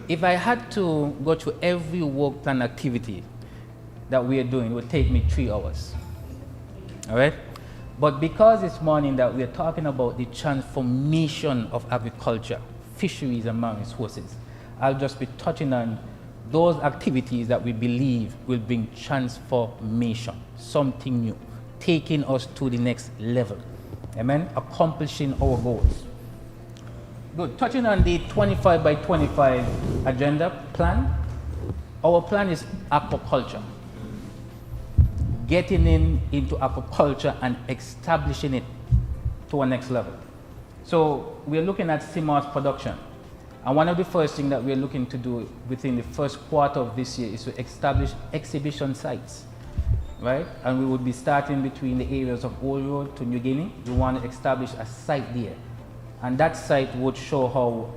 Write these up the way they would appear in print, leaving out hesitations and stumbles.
If I had to go through every work plan activity that we are doing, it would take me 3 hours. All right? But because this morning that we are talking about the transformation of agriculture, fisheries and marine resources, I'll just be touching on those activities that we believe will bring transformation, something new, taking us to the next level. Amen? Accomplishing our goals. Good. Touching on the 25 by 25 agenda plan, our plan is aquaculture. Getting into aquaculture and establishing it to a next level. So we're looking at SEAMOSS production. And one of the first things that we're looking to do within the first quarter of this year is to establish exhibition sites, right? And we would be starting between the areas of Old Road to New Guinea. We want to establish a site there. And that site would show how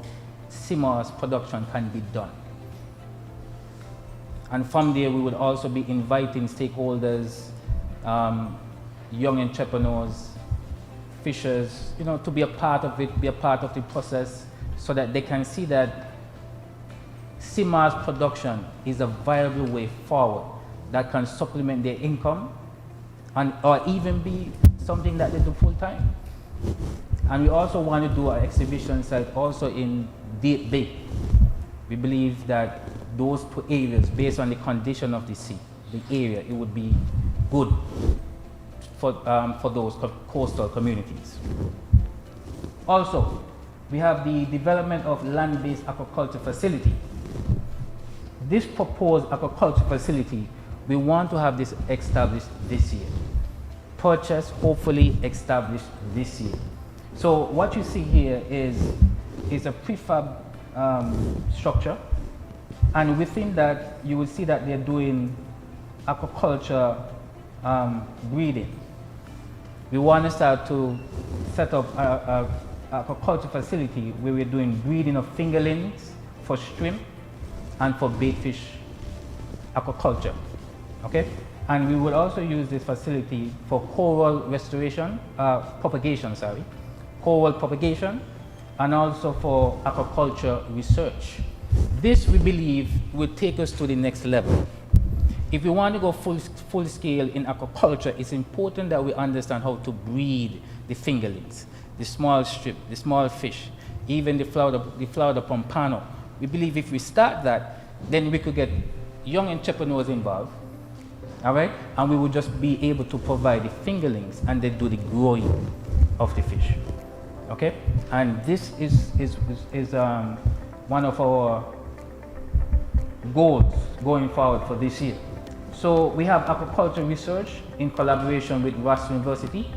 SEAMOSS production can be done. And from there, we would also be inviting stakeholders, young entrepreneurs, fishers, to be a part of it, be a part of the process, so that they can see that SEAMOSS production is a viable way forward that can supplement their income or even be something that they do full time. And we also want to do an exhibition site also in Deep Bay. We believe that those 2 areas, based on the condition of the sea, the area, it would be good for those coastal communities. Also, we have the development of land-based aquaculture facility. This proposed aquaculture facility, we want to have this established this year. Purchase, hopefully established this year. So what you see here is a prefab structure, and within that you will see that they're doing aquaculture breeding. We want to start to set up a aquaculture facility where we're doing breeding of fingerlings for shrimp and for baitfish aquaculture. Okay? And we will also use this facility for coral restoration, coral propagation, and also for aquaculture research. This, we believe, will take us to the next level. If we want to go full scale in aquaculture, it's important that we understand how to breed the fingerlings, the small strip, the small fish, even the flounder pompano. We believe if we start that, then we could get young entrepreneurs involved, all right? And we would just be able to provide the fingerlings and then do the growing of the fish, okay? And this is one of our goals going forward for this year. So we have aquaculture research in collaboration with Ross University.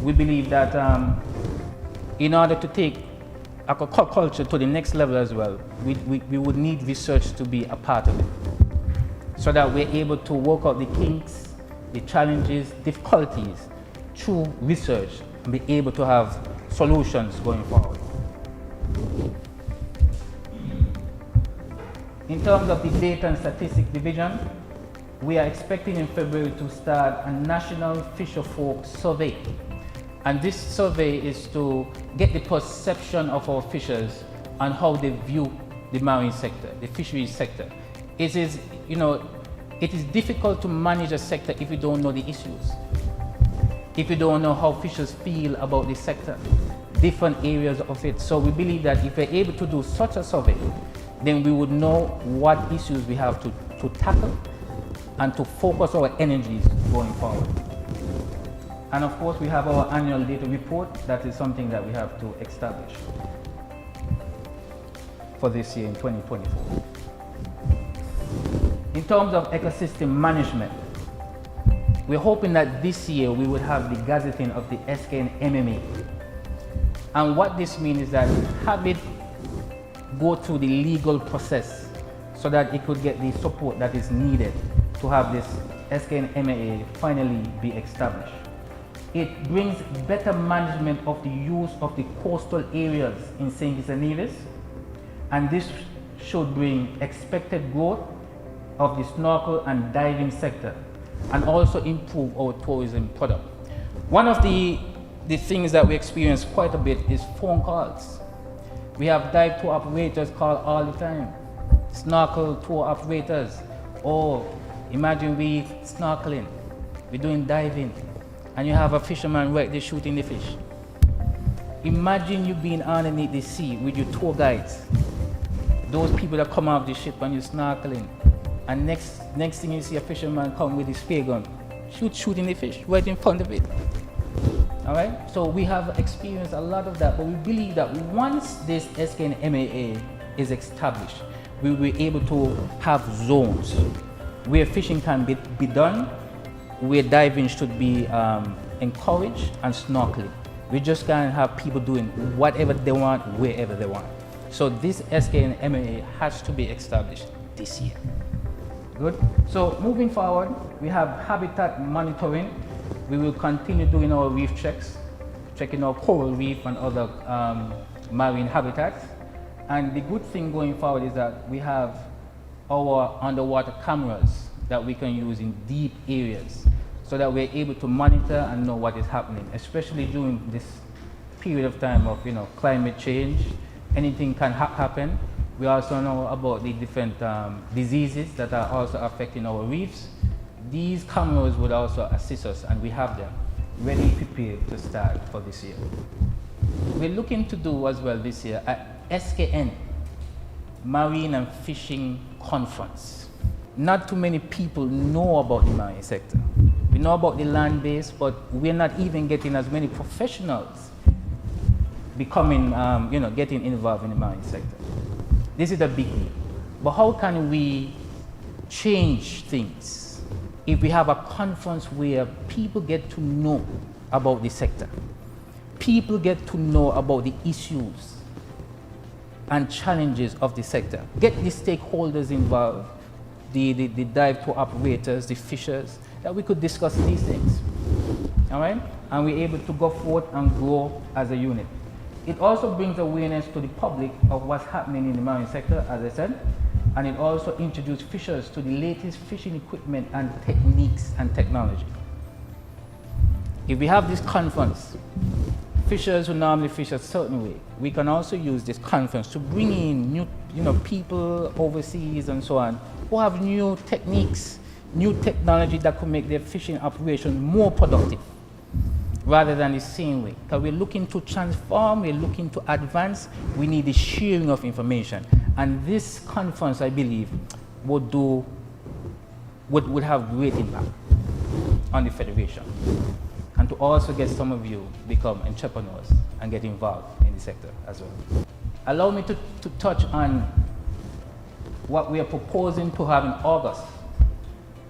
We believe that in order to take aquaculture to the next level as well, we would need research to be a part of it, so that we're able to work out the kinks, the challenges, difficulties through research and be able to have solutions going forward. In terms of the data and statistics division, we are expecting in February to start a national fisher folk survey. And this survey is to get the perception of our fishers and how they view the marine sector, the fisheries sector. It is difficult to manage a sector if you don't know the issues, if you don't know how fishers feel about the sector, different areas of it. So we believe that if we're able to do such a survey, then we would know what issues we have to tackle and to focus our energies going forward. And of course, we have our annual data report. That is something that we have to establish for this year in 2024. In terms of ecosystem management, we're hoping that this year we would have the gazetting of the SKMAA. And what this means is that have it go through the legal process so that it could get the support that is needed to have this SKMAA finally be established. It brings better management of the use of the coastal areas in St. Kitts and Nevis, and this should bring expected growth of the snorkel and diving sector and also improve our tourism product. One of the things that we experience quite a bit is phone calls. We have dive tour operators called all the time. Snorkel tour operators. Or imagine we snorkeling, we're doing diving, and you have a fisherman right there shooting the fish. Imagine you being underneath the sea with your tour guides. Those people that come off the ship and you're snorkeling. And next thing you see a fisherman come with his spear gun, shooting the fish right in front of it. All right? So we have experienced a lot of that, but we believe that once this SKMAA is established, we will be able to have zones where fishing can be done, where diving should be encouraged, and snorkeling. We just can't have people doing whatever they want, wherever they want. So this SKMAA has to be established this year. Good. So moving forward, we have habitat monitoring. We will continue doing our reef checks, checking our coral reef and other marine habitats. And the good thing going forward is that we have our underwater cameras that we can use in deep areas so that we're able to monitor and know what is happening, especially during this period of time of climate change. Anything can happen. We also know about the different diseases that are also affecting our reefs. These cameras would also assist us, and we have them ready prepared to start for this year. We're looking to do as well this year a SKN, Marine and Fishing Conference. Not too many people know about the marine sector. We know about the land base, but we're not even getting as many professionals becoming, getting involved in the marine sector. This is a big deal. But how can we change things if we have a conference where people get to know about the sector? People get to know about the issues and challenges of the sector. Get the stakeholders involved, the dive tour operators, the fishers, that we could discuss these things. All right? And we're able to go forth and grow as a unit. It also brings awareness to the public of what's happening in the marine sector, as I said, and it also introduces fishers to the latest fishing equipment and techniques and technology. If we have this conference, fishers who normally fish a certain way, we can also use this conference to bring in new, people overseas and so on, who have new techniques, new technology that could make their fishing operation more productive, rather than the same way. Because we're looking to transform, we're looking to advance, we need the sharing of information. And this conference, I believe, would have great impact on the Federation. And to also get some of you become entrepreneurs and get involved in the sector as well. Allow me to touch on what we are proposing to have in August,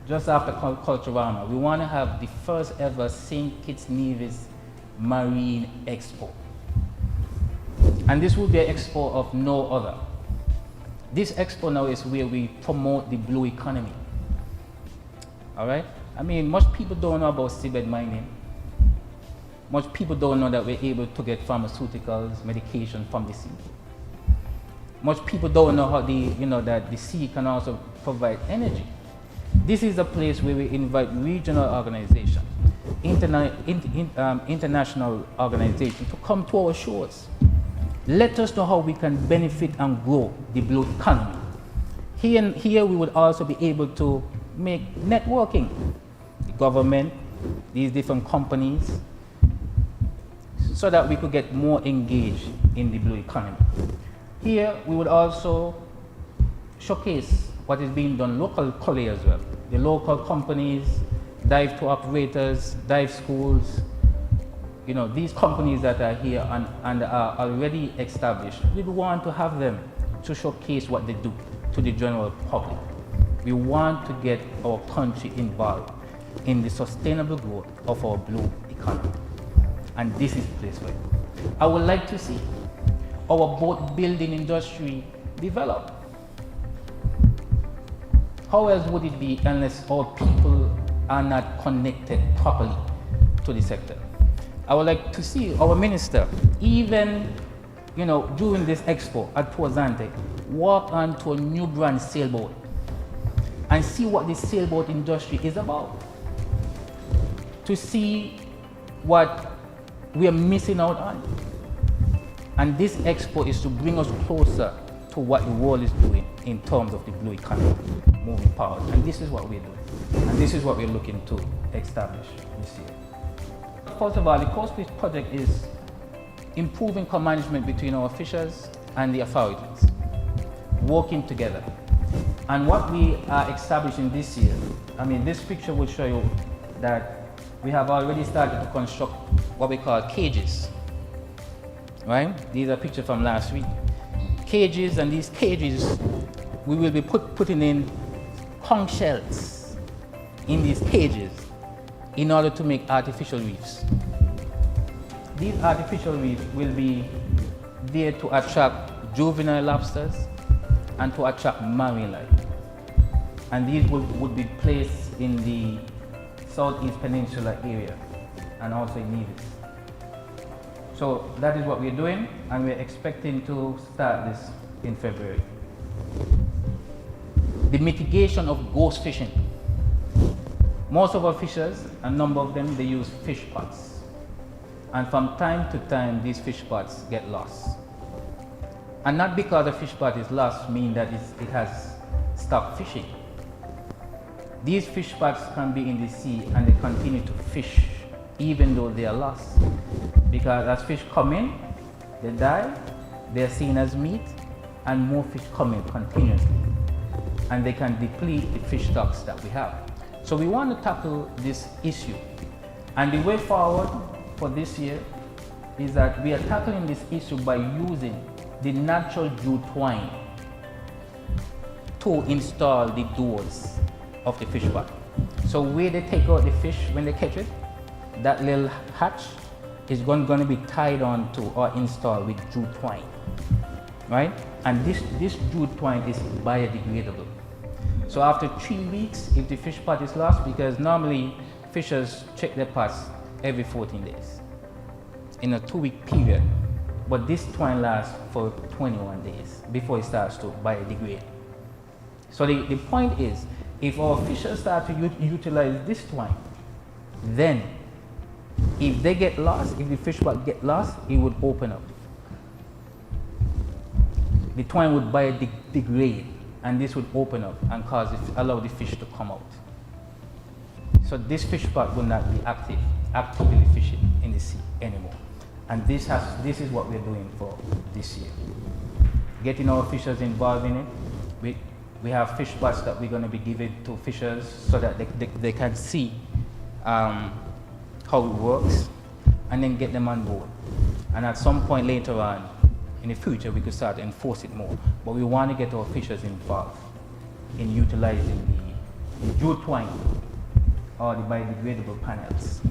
just after Culturama. We want to have the first ever St. Kitts Nevis Marine Expo. And this will be an expo of no other. This expo now is where we promote the blue economy. All right? I mean, most people don't know about seabed mining. Most people don't know that we're able to get pharmaceuticals, medication from the sea. Most people don't know how that the sea can also provide energy. This is a place where we invite regional organizations, international organizations to come to our shores. Let us know how we can benefit and grow the blue economy. Here we would also be able to make networking. The government, these different companies, so that we could get more engaged in the blue economy. Here, we would also showcase what is being done locally as well. The local companies, dive tour operators, dive schools, these companies that are here and are already established, we want to have them to showcase what they do to the general public. We want to get our country involved in the sustainable growth of our blue economy. And this is the place for it. I would like to see our boat building industry develop. How else would it be unless our people are not connected properly to the sector? I would like to see our minister, even during this expo at Port Zante, walk onto a new brand sailboat and see what the sailboat industry is about. To see what we are missing out on. And this expo is to bring us closer to what the world is doing in terms of the blue economy moving forward. And this is what we're doing. And this is what we're looking to establish this year. First of all, the Coast Fish project is improving co-management between our fishers and the authorities, working together. And what we are establishing this year, I mean, this picture will show you that we have already started to construct what we call cages, right? These are pictures from last week. Cages, and these cages, we will be putting in conch shells in these cages in order to make artificial reefs. These artificial reefs will be there to attract juvenile lobsters and to attract marine life. And these would be placed in the Southeast Peninsula area and also in Nevis. So that is what we're doing, and we're expecting to start this in February. The mitigation of ghost fishing. Most of our fishers, a number of them, they use fish pots. And from time to time, these fish pots get lost. And not because a fish pot is lost mean that it has stopped fishing. These fish pots can be in the sea and they continue to fish even though they are lost. Because as fish come in, they die, they're seen as meat, and more fish come in continuously. And they can deplete the fish stocks that we have. So we want to tackle this issue. And the way forward for this year is that we are tackling this issue by using the natural jute twine to install the doors of the fish pot. So where they take out the fish when they catch it, that little hatch is going to be tied on to or installed with jute twine, right? And this jute twine is biodegradable. So after 3 weeks, if the fish pot is lost, because normally fishers check their pots every 14 days in a 2-week period, but this twine lasts for 21 days before it starts to biodegrade. So the point is, if our fishers start to utilize this twine, then if they get lost, if the fish pot get lost, it would open up. The twine would biodegrade, and this would open up and allow the fish to come out. So this fish pot will not be actively fishing in the sea anymore. And this is what we're doing for this year. Getting our fishers involved in it. We have fish pots that we're going to be giving to fishers so that they can see how it works, and then get them on board. And at some point later on in the future, we could start to enforce it more. But we want to get our fishers involved in utilizing the jute twine or the biodegradable panels.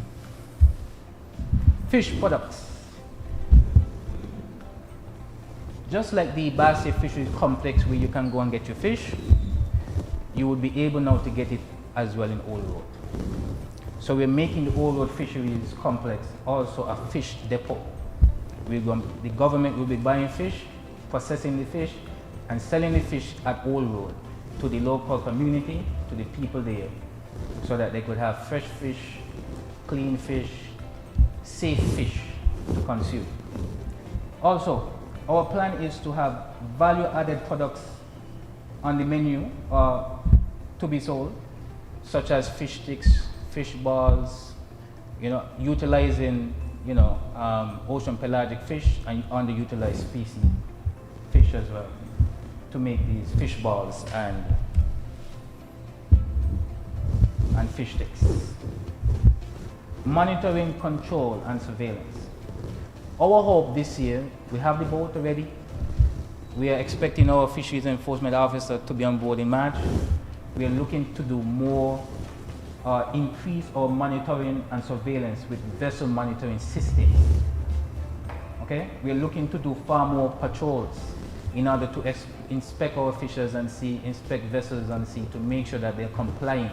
Fish products. Just like the Basset Fisheries Complex where you can go and get your fish, you would be able now to get it as well in Old Road. So we're making the Old Road Fisheries Complex also a fish depot. The government will be buying fish, processing the fish, and selling the fish at Old Road to the local community, to the people there, so that they could have fresh fish, clean fish, safe fish to consume. Also, our plan is to have value-added products on the menu to be sold, such as fish sticks, fish balls, utilizing ocean pelagic fish and underutilized species fish as well, to make these fish balls and fish sticks. Monitoring, control, and surveillance. Our hope this year, we have the boat already. We are expecting our fisheries enforcement officer to be on board in March. We are looking to do more, increase our monitoring and surveillance with vessel monitoring systems. Okay? We are looking to do far more patrols in order to inspect our fishers and inspect vessels on sea to make sure that they are complying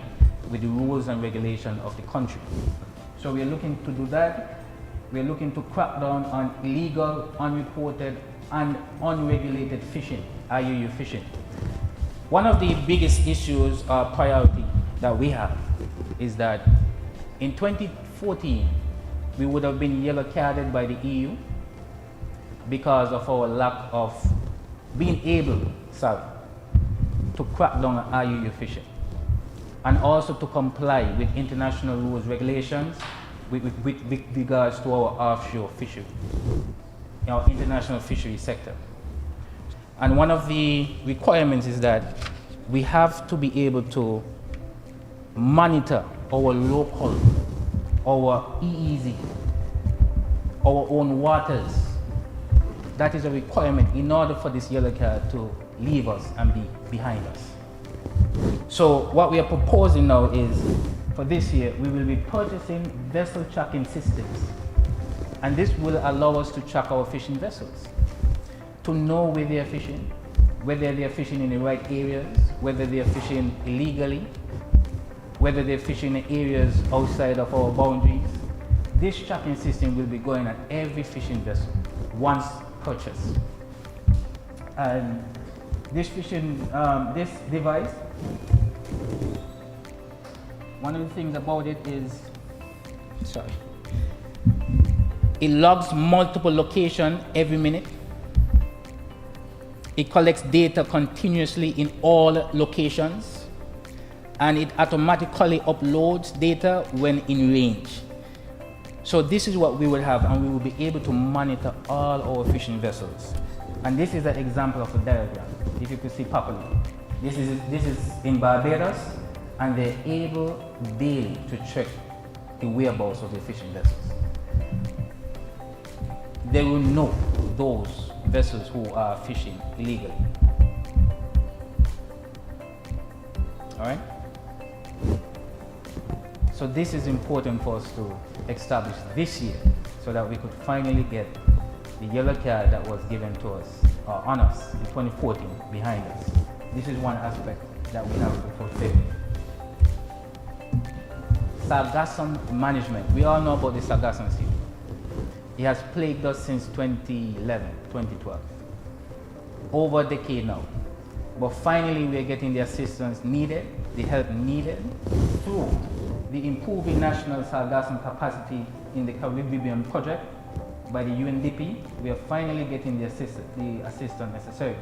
with the rules and regulations of the country. So we are looking to do that. We are looking to crack down on illegal, unreported, and unregulated fishing, IUU fishing. One of the biggest issues or priority that we have is that in 2014, we would have been yellow carded by the EU, because of our lack of being able, to crack down on IUU fishing, and also to comply with international rules, regulations with regards to our offshore fishery, our international fishery sector. And one of the requirements is that we have to be able to monitor our local, our EEZ, our own waters. That is a requirement in order for this yellow card to leave us and be behind us. So what we are proposing now is, for this year, we will be purchasing vessel tracking systems. And this will allow us to track our fishing vessels, to know where they are fishing, whether they are fishing in the right areas, whether they are fishing illegally, whether they're fishing in areas outside of our boundaries. This tracking system will be going at every fishing vessel once purchased. And this this device, one of the things about it is, it logs multiple locations every minute. It collects data continuously in all locations, and it automatically uploads data when in range. So this is what we will have, and we will be able to monitor all our fishing vessels. And this is an example of a diagram, if you could see properly. This is in Barbados, and they're able daily to check the whereabouts of the fishing vessels. They will know those vessels who are fishing illegally. All right? So this is important for us to establish this year, so that we could finally get the yellow card that was given to us, or on us, in 2014, behind us. This is one aspect that we have to fulfill. Sasan Management. We all know about the Sasan seal. It has plagued us since 2011, 2012. Over a decade now. But finally we are getting the assistance needed, the help needed, through the Improving National Sargassum Capacity in the Caribbean project by the UNDP. We are finally getting the assistance necessary.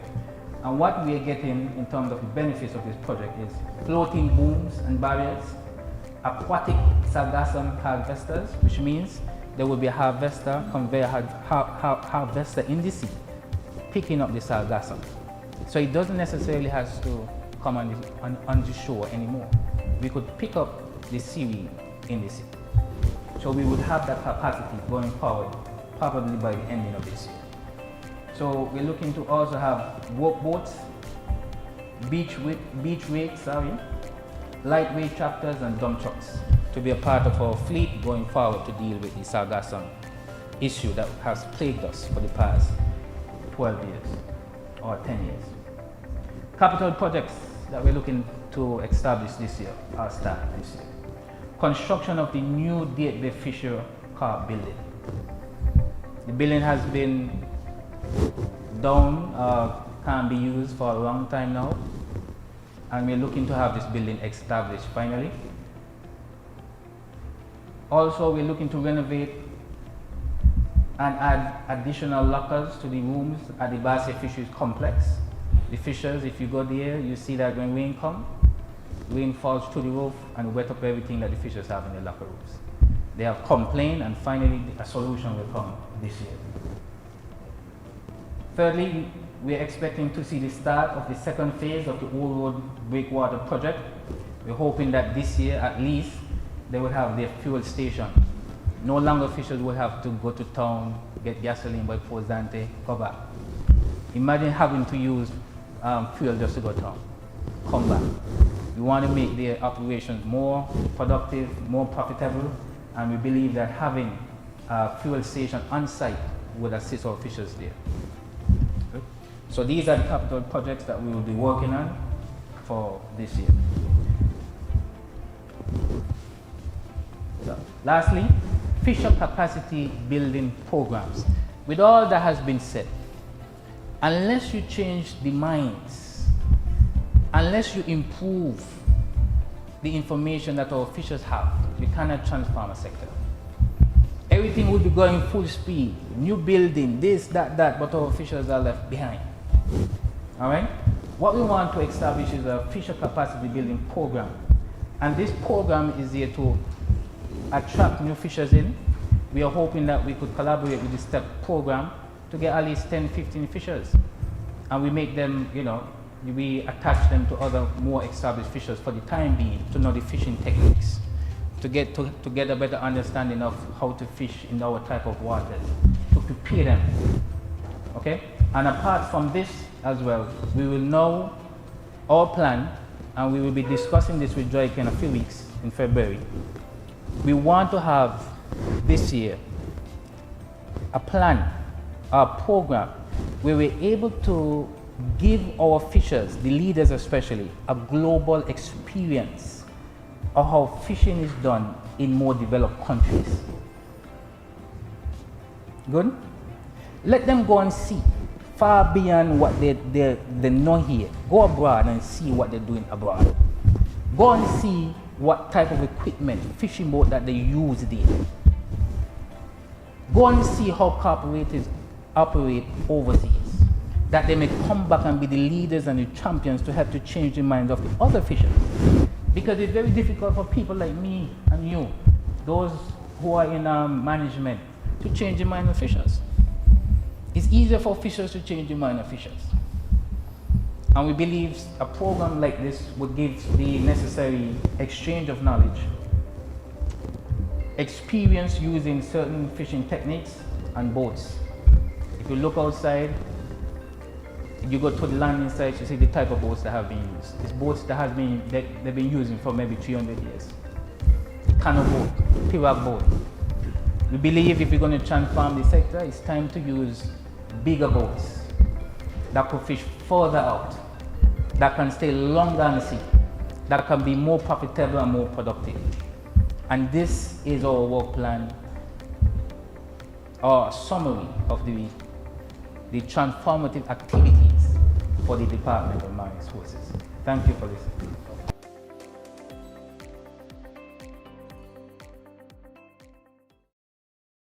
And what we are getting in terms of the benefits of this project is floating booms and barriers, aquatic sargassum harvesters, which means there will be a harvester, conveyor harvester in the sea, picking up the sargassum. So it doesn't necessarily have to come on the shore anymore. We could pick up the seaweed in the sea. So we would have that capacity going forward, probably by the ending of this year. So we're looking to also have workboats, beach rakes, lightweight tractors and dump trucks to be a part of our fleet going forward to deal with the sargassum issue that has plagued us for the past 12 years or 10 years. Capital projects that we're looking to establish this year are started this year. Construction of the new Date Bay Fisher Car building. The building has been down, can't be used for a long time now, and we're looking to have this building established finally. Also, we're looking to renovate and add additional lockers to the rooms at the Basset Fisheries Complex. The fishers, if you go there, you see that when rain comes, rain falls through the roof and wet up everything that the fishers have in the locker rooms. They have complained, and finally a solution will come this year. Thirdly, we are expecting to see the start of the second phase of the Old Road Breakwater project. We're hoping that this year at least they will have their fuel station. No longer fishers will have to go to town, get gasoline by Port Zante, go back. Imagine having to use fuel just to go to town, come back. We want to make their operations more productive, more profitable, and we believe that having a fuel station on site would assist our fishers there. So these are the capital projects that we will be working on for this year. So, lastly, fisher capacity building programs. With all that has been said, unless you change the minds, unless you improve the information that our fishers have, you cannot transform a sector. Everything will be going full speed, new building, this, that, but our fishers are left behind. All right? What we want to establish is a fisher capacity building program. And this program is here to attract new fishers in. We are hoping that we could collaborate with the STEP program to get at least 10, 15 fishers. And we make them, you know, we attach them to other more established fishers for the time being to know the fishing techniques, to get a better understanding of how to fish in our type of waters, to prepare them. Okay? And apart from this as well, we will know our plan, and we will be discussing this with Joyke in a few weeks in February. We want to have this year a plan, a program, where we're able to give our fishers, the leaders especially, a global experience of how fishing is done in more developed countries. Good? Let them go and see far beyond what they know here. Go abroad and see what they're doing abroad. Go and see what type of equipment, fishing boat that they use there. Go and see how cooperatives operate overseas, that they may come back and be the leaders and the champions to help to change the minds of the other fishers. Because it's very difficult for people like me and you, those who are in management, to change the mind of fishers. It's easier for fishers to change the mind of fishers. And we believe a program like this would give the necessary exchange of knowledge, experience using certain fishing techniques and boats. If you look outside, you go to the landing sites, you see the type of boats that have been used. It's boats that they've been using for maybe 300 years. Canoe boat, pirogue boat. We believe if we're going to transform the sector, it's time to use bigger boats that could fish further out, that can stay longer on the sea, that can be more profitable and more productive. And this is our work plan, our summary of the transformative activities for the Department of Marine Resources. Thank you for listening.